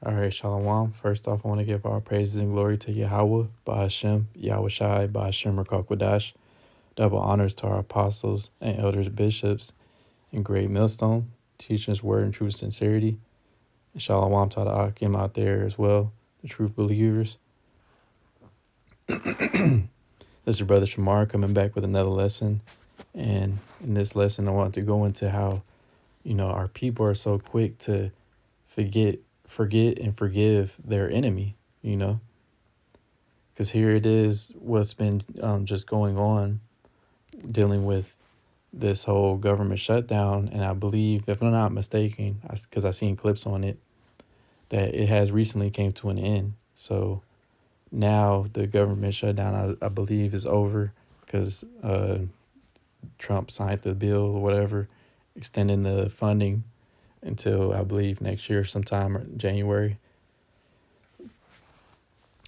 All right, Shalom. First off, I want to give all praises and glory to Yahweh, Ba'ashem, Yahweh Shai, Ba'ashem Rakakwadash. Double honors to our apostles and elders, bishops, and great millstone, teaching us word and true sincerity. And Shalom to the Akim out there as well, the true believers. This is your brother Shamar coming back with another lesson. And in this lesson, I want to go into how, our people are so quick to forget and forgive their enemy, you know, because here it is, what's been just going on, dealing with this whole government shutdown. And I believe, if I'm not mistaken, because I seen clips on it, that it has recently came to an end. So now the government shutdown, I believe, is over because Trump signed the bill or whatever, extending the funding until I believe next year sometime or January.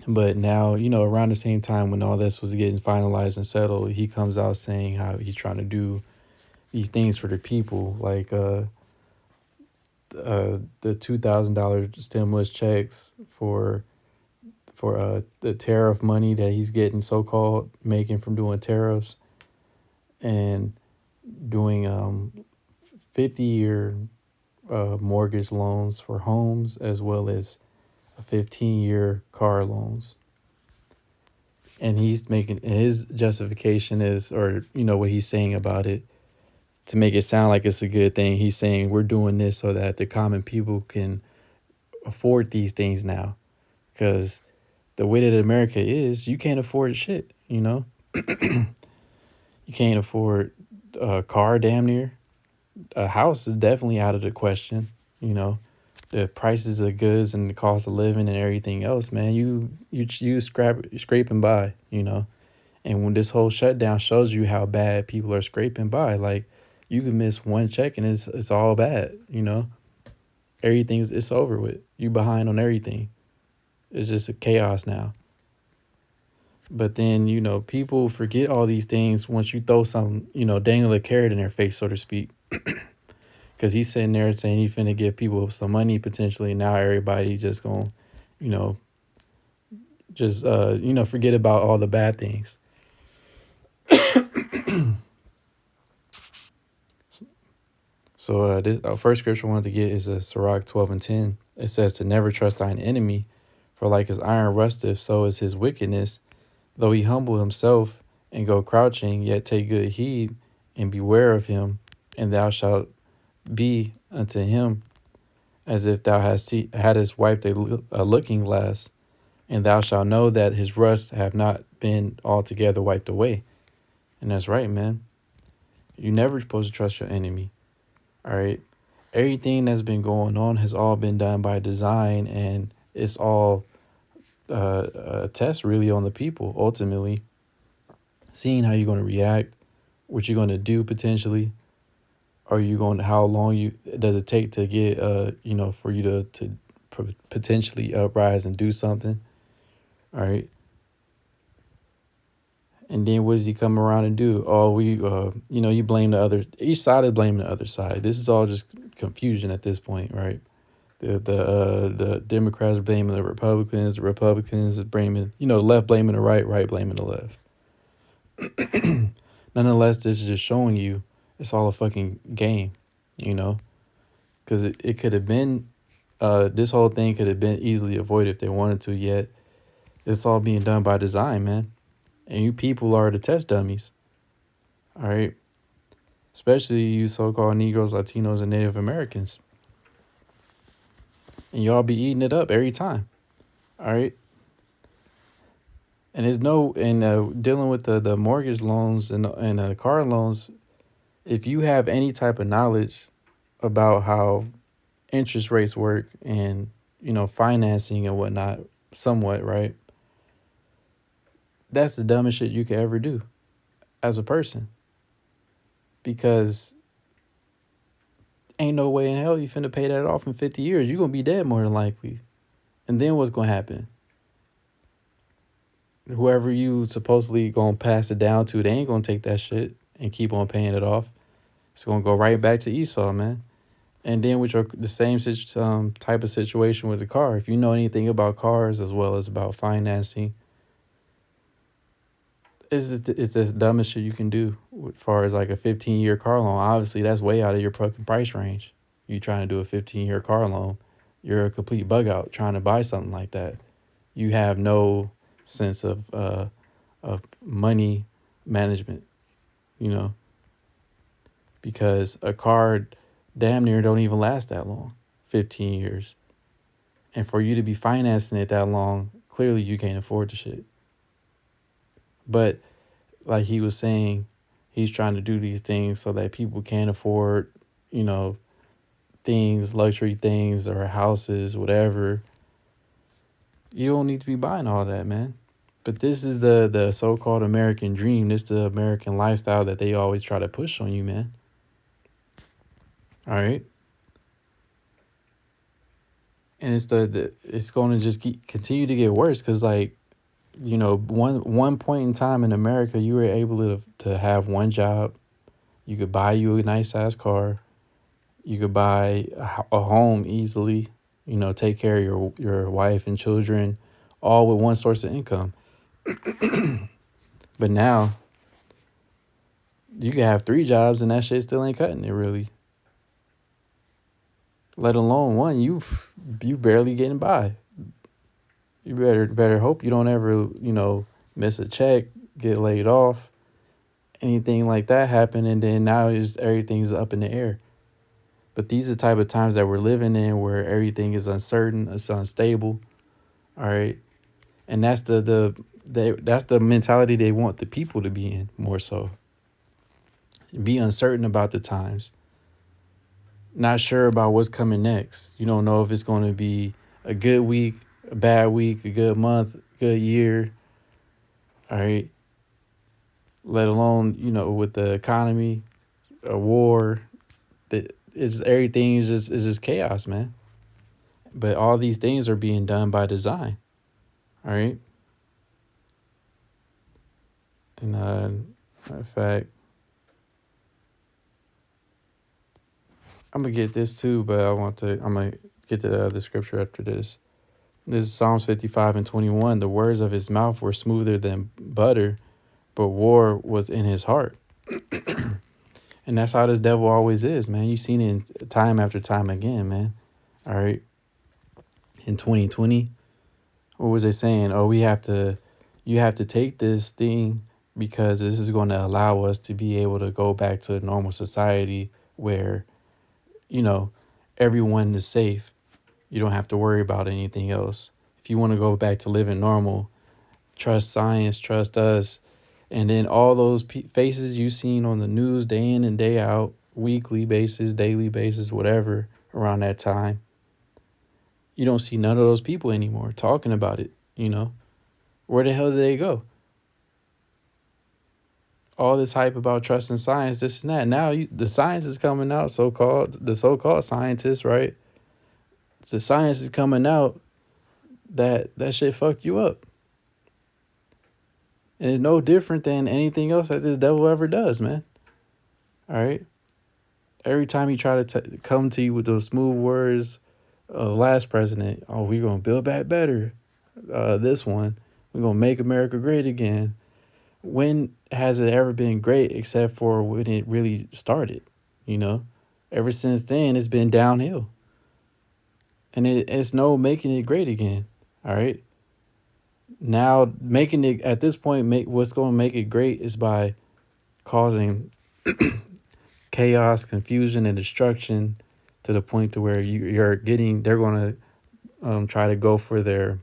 But now, around the same time when all this was getting finalized and settled, he comes out saying how he's trying to do these things for the people, like the $2,000 stimulus checks for the tariff money that he's getting, so called making from doing tariffs, and doing 50-year mortgage loans for homes, as well as 15-year car loans. And he's making his justification is, or what he's saying about it, to make it sound like it's a good thing. He's saying we're doing this so that the common people can afford these things now, because the way that America is, you can't afford shit. You can't afford a car, damn near. A house is definitely out of the question. The prices of goods and the cost of living and everything else, man, you scraping by. And when this whole shutdown shows you how bad people are scraping by, like, you can miss one check and it's all bad. It's over with. You behind on everything. It's just a chaos now. But then, people forget all these things once you throw some, dangle a carrot in their face, so to speak. Because he's sitting there saying he's finna give people some money potentially. Now everybody just gonna, you know, forget about all the bad things. So this, our first scripture I wanted to get is Sirach 12:10. It says to never trust thine enemy, for like as iron rusteth, so is his wickedness. Though he humble himself and go crouching, yet take good heed and beware of him, and thou shalt be unto him as if thou hadst wiped a looking glass, and thou shalt know that his rust have not been altogether wiped away. And that's right, man. You're never supposed to trust your enemy. All right. Everything that's been going on has all been done by design, and it's all a test really on the people, ultimately. Seeing how you're going to react, what you're going to do potentially. Are you going to, how long does it take to get, for you to potentially uprise and do something? All right. And then what does he come around and do? Oh, you blame the other. Each side is blaming the other side. This is all just confusion at this point, right? The Democrats are blaming the Republicans are blaming, the left blaming the right blaming the left. Nonetheless, this is just showing you it's all a fucking game, because it could have been, this whole thing could have been easily avoided if they wanted to, yet it's all being done by design, man. And you people are the test dummies. All right. Especially you so-called Negroes, Latinos, and Native Americans. And y'all be eating it up every time. All right. And dealing with the mortgage loans and car loans, if you have any type of knowledge about how interest rates work and, financing and whatnot, somewhat, right? That's the dumbest shit you could ever do as a person. Because ain't no way in hell you finna pay that off in 50 years. You're going to be dead more than likely. And then what's going to happen? Whoever you supposedly going to pass it down to, they ain't going to take that shit and keep on paying it off. It's going to go right back to Esau, man. And then with the same type of situation with the car, if you know anything about cars as well as about financing, it's the dumbest shit you can do as far as like a 15-year car loan. Obviously, that's way out of your fucking price range. You trying to do a 15-year car loan, you're a complete bug out trying to buy something like that. You have no sense of money management, you know, because a car damn near don't even last that long, 15 years. And for you to be financing it that long, clearly you can't afford the shit. But like he was saying, he's trying to do these things so that people can't afford, you know, things, luxury things or houses, whatever. You don't need to be buying all that, man. But this is the so-called American dream. This is the American lifestyle that they always try to push on you, man. All right. And it's going to just continue to get worse because, like, you know, one point in time in America, you were able to have one job. You could buy you a nice ass car. You could buy a home easily. You know, take care of your wife and children, all with one source of income. But now you can have 3 jobs and that shit still ain't cutting it really. Let alone one, you barely getting by. You better hope you don't ever, you know, miss a check, get laid off, anything like that happen, and then now is everything's up in the air. But these are the type of times that we're living in where everything is uncertain, it's unstable. All right. And that's that's the mentality they want the people to be in more so. Be uncertain about the times. Not sure about what's coming next. You don't know if it's going to be a good week, a bad week, a good month, good year. All right. Let alone, you know, with the economy, a war, that is everything is just chaos, man. But all these things are being done by design. All right. And matter of fact, I'm gonna get this too, but I'm gonna get to the other scripture after this. This is Psalms 55:21. The words of his mouth were smoother than butter, but war was in his heart. And that's how this devil always is, man. You've seen it time after time again, man. All right. In 2020, what was they saying? Oh, you have to take this thing because this is going to allow us to be able to go back to normal society where, you know, everyone is safe. You don't have to worry about anything else. If you want to go back to living normal, trust science, trust us. And then all those faces you've seen on the news day in and day out, weekly basis, daily basis, whatever, around that time, you don't see none of those people anymore talking about it, you know? Where the hell did they go? All this hype about trusting science, this and that. Now the science is coming out, the so-called scientists, right? The science is coming out that shit fucked you up. And it's no different than anything else that this devil ever does, man. All right? Every time he try to come to you with those smooth words, last president, oh, we're going to build back better. This one, we're going to make America great again. When has it ever been great except for when it really started, you know? Ever since then, it's been downhill. And it's no making it great again, all right? Now, making it, at this point, what's going to make it great is by causing chaos, confusion, and destruction to the point to where they're going to try to go for their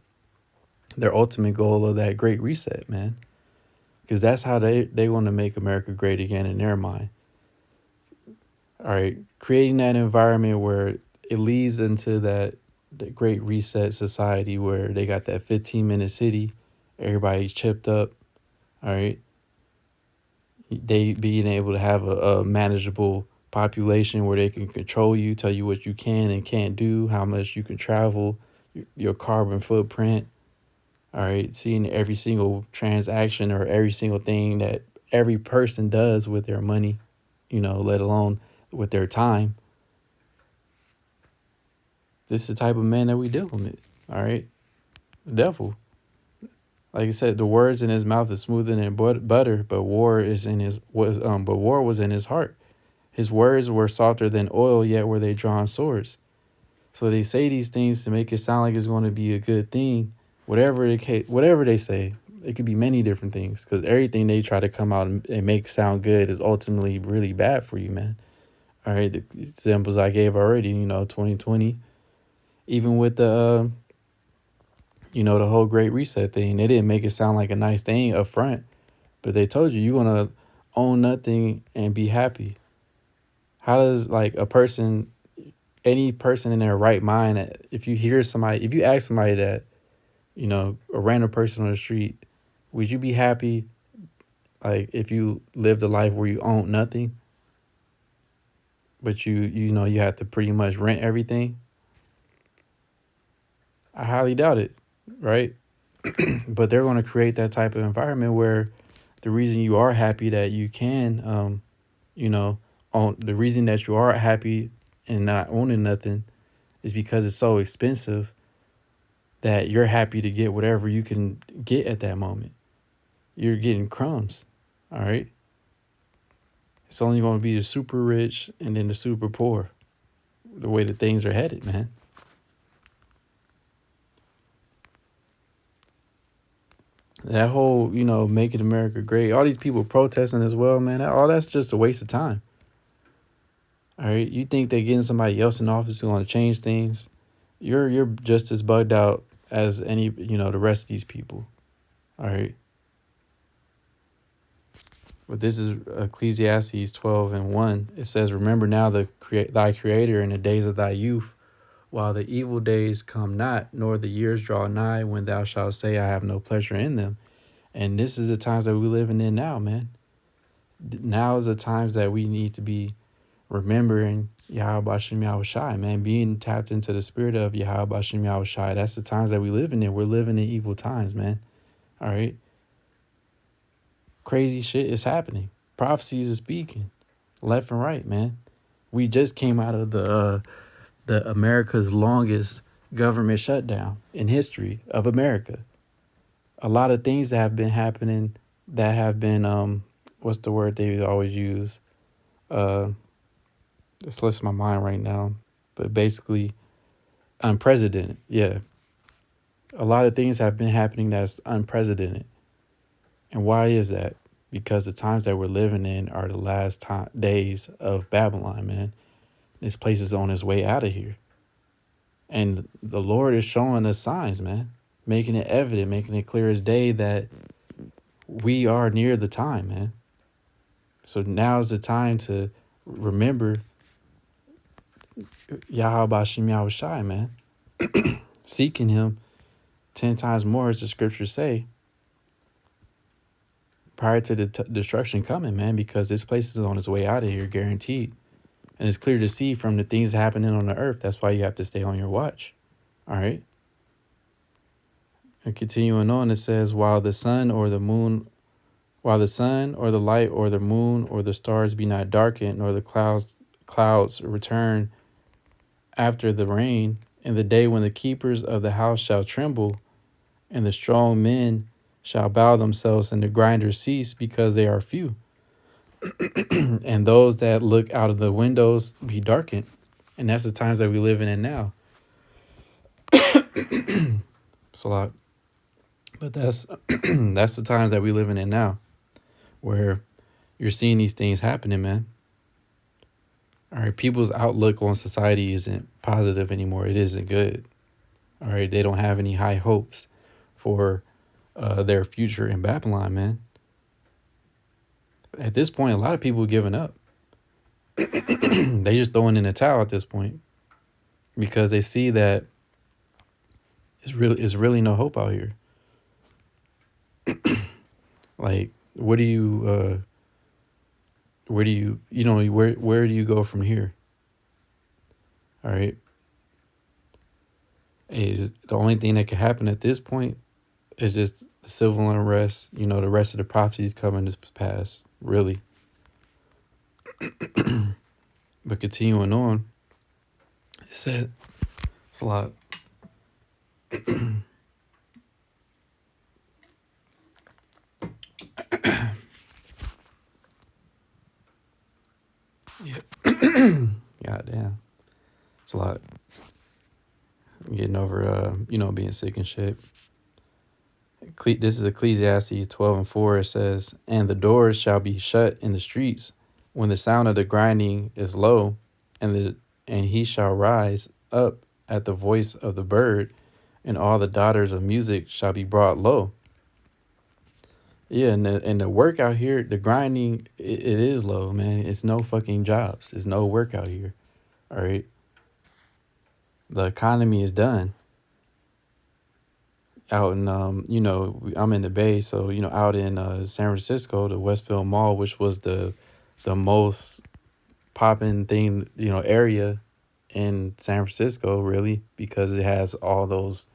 ultimate goal of that great reset, man. Because that's how they want to make America great again in their mind. All right, creating that environment where it leads into the great reset society where they got that 15-minute city, everybody's chipped up. All right, they being able to have a manageable population where they can control you, tell you what you can and can't do, how much you can travel, your carbon footprint. All right, seeing every single transaction or every single thing that every person does with their money, you know, let alone with their time. This is the type of man that we dealing with. All right, the devil. Like I said, the words in his mouth is smoother than butter, but war is in his but war was in his heart. His words were softer than oil, yet were they drawn swords. So they say these things to make it sound like it's going to be a good thing. Whatever they say, it could be many different things. Because everything they try to come out and make sound good is ultimately really bad for you, man. All right, the examples I gave already, 2020, even with the the whole Great Reset thing, they didn't make it sound like a nice thing up front, but they told you you're gonna own nothing and be happy. How does like any person in their right mind, if you ask somebody that, a random person on the street, would you be happy like if you lived a life where you own nothing, but you have to pretty much rent everything? I highly doubt it, right? But they're going to create that type of environment where the reason you are happy that you can, own the reason that you are happy and not owning nothing is because it's so expensive that you're happy to get whatever you can get at that moment. You're getting crumbs, all right? It's only going to be the super rich and then the super poor, the way that things are headed, man. That whole, making America great, all these people protesting as well, man, all that's just a waste of time. All right, you think that getting somebody else in office is going to change things? You're just as bugged out as any, the rest of these people. All right. But this is Ecclesiastes 12:1. It says, "Remember now thy Creator in the days of thy youth, while the evil days come not, nor the years draw nigh, when thou shalt say, I have no pleasure in them." And this is the times that we're living in now, man. Now is the times that we need to be remembering Yahweh Hashem Yahweh Shai, man, being tapped into the spirit of Yahweh Hashem Yahweh Shai. That's the times that we living in. We're living in evil times, man. All right. Crazy shit is happening. Prophecies are speaking left and right, man. We just came out of the America's longest government shutdown in history of America. A lot of things that have been happening that have been what's the word they always use? It slips my mind right now, but basically unprecedented. Yeah. A lot of things have been happening that's unprecedented. And why is that? Because the times that we're living in are the last days of Babylon, man. This place is on its way out of here. And the Lord is showing us signs, man, making it evident, making it clear as day that we are near the time, man. So now is the time to remember Yahweh Hashem Yahweh Shai, man. Seeking him 10 times more, as the scriptures say, prior to the destruction coming, man, because this place is on its way out of here, guaranteed. And it's clear to see from the things happening on the earth. That's why you have to stay on your watch. All right. And continuing on, it says, while the sun or the light or the moon or the stars be not darkened, nor the clouds return after the rain, in the day when the keepers of the house shall tremble, and the strong men shall bow themselves, and the grinders cease, because they are few. And those that look out of the windows be darkened. And that's the times that we live in now. It's a lot. But that's that's the times that we live in now, where you're seeing these things happening, man. All right, people's outlook on society isn't positive anymore. It isn't good. All right, they don't have any high hopes for their future in Babylon, man. At this point, a lot of people are giving up. They just throwing in the towel at this point because they see that it's really no hope out here. Like, where do you go from here? All right. Is the only thing that can happen at this point is just the civil unrest, the rest of the prophecies coming to pass, really. But continuing on, it It's a lot. Yeah. God damn. It's a lot. I'm getting over, being sick and shit. This is Ecclesiastes 12:4. It says, "And the doors shall be shut in the streets when the sound of the grinding is low, and he shall rise up at the voice of the bird, and all the daughters of music shall be brought low." Yeah, and the work out here, the grinding, it is low, man. It's no fucking jobs. It's no work out here. All right. The economy is done. Out in I'm in the Bay, so out in San Francisco, the Westfield Mall, which was the most popping thing, area in San Francisco, really, because it has all those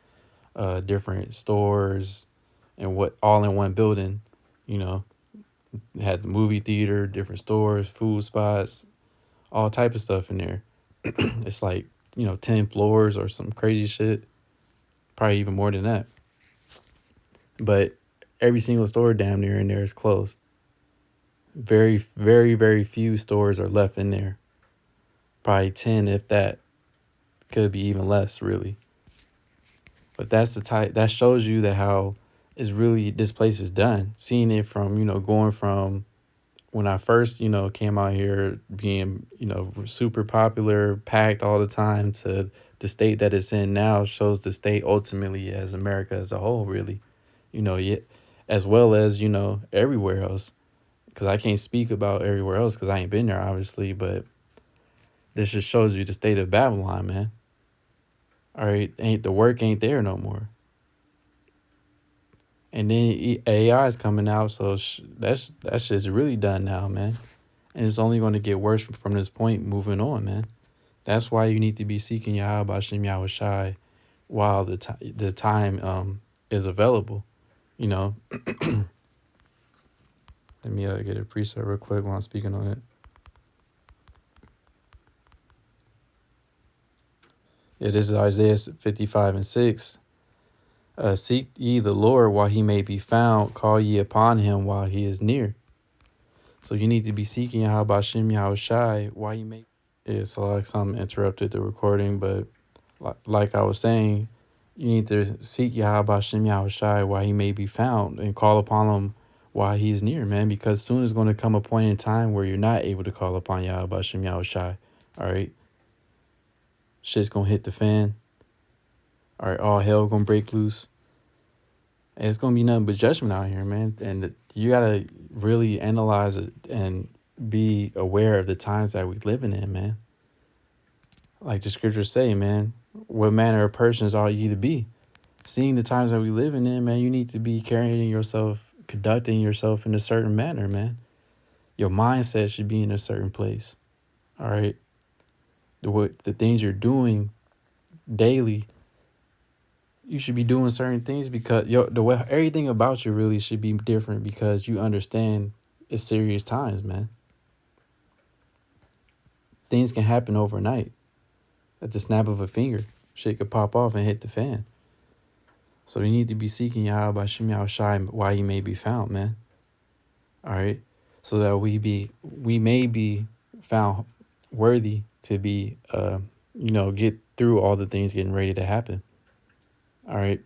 different stores and what all in one building. You know, it had the movie theater, different stores, food spots, all type of stuff in there. It's like 10 floors or some crazy shit, probably even more than that. But every single store damn near in there is closed. Very, very, very few stores are left in there. Probably 10, if that. Could be even less, really. But that's the type that shows you that how is really this place is done. Seeing it from, going from when I first, came out here being, super popular, packed all the time, to the state that it's in now shows the state ultimately as America as a whole, really. Yet as well as, everywhere else. Because I can't speak about everywhere else because I ain't been there, obviously. But this just shows you the state of Babylon, man. All right, the work ain't there no more. And then AI is coming out, so that's just really done now, man. And it's only going to get worse from this point moving on, man. That's why you need to be seeking Yahweh Shem Yahweh Shai while the time is available. Let me get a preset real quick while I'm speaking on it. Yeah, this is Isaiah 55:6. Seek ye the Lord while he may be found. Call ye upon him while he is near. So you need to be seeking Yahweh Shem Yahweh Shai while you may. Yeah, so like something interrupted the recording, but like I was saying, you need to seek Yahweh Shem Yahweh Shai while he may be found and call upon him while he is near, man, because soon is going to come a point in time where you're not able to call upon Yahweh Shem Yahweh Shai. All right. Shit's going to hit the fan. All right. All hell going to break loose. And it's going to be nothing but judgment out here, man. And you got to really analyze it and be aware of the times that we're living in, man. Like the scriptures say, man, what manner of persons are you to be? Seeing the times that we living in, man, you need to be carrying yourself, conducting yourself in a certain manner, man. Your mindset should be in a certain place. All right. The things you're doing daily, you should be doing certain things because everything about you really should be different because you understand it's serious times, man. Things can happen overnight. At the snap of a finger, shit could pop off and hit the fan. So you need to be seeking Yahweh Shem Yahweh Shai while he may be found, man. All right. So that we may be found worthy to be, get through all the things getting ready to happen. All right.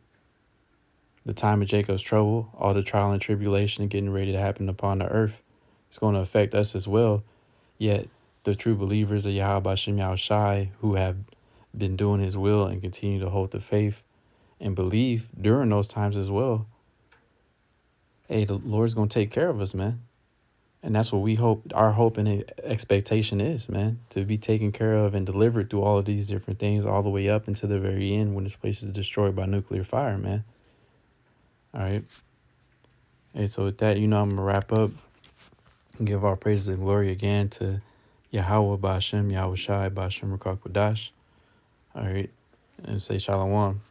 The time of Jacob's trouble, all the trial and tribulation getting ready to happen upon the earth, it's going to affect us as well. Yet the true believers of Yahweh Shem Yahweh Shai who have been doing his will and continue to hold the faith and believe during those times as well. Hey, the Lord's going to take care of us, man. And that's what we hope, our hope and expectation is, man, to be taken care of and delivered through all of these different things all the way up until the very end when this place is destroyed by nuclear fire, man. All right. Hey, so with that, I'm going to wrap up and give our praises and glory again to Yahweh Ba'ashem, Yahweh Shai, Ba'ashem Rakak Wadash. All right. And say Shalom.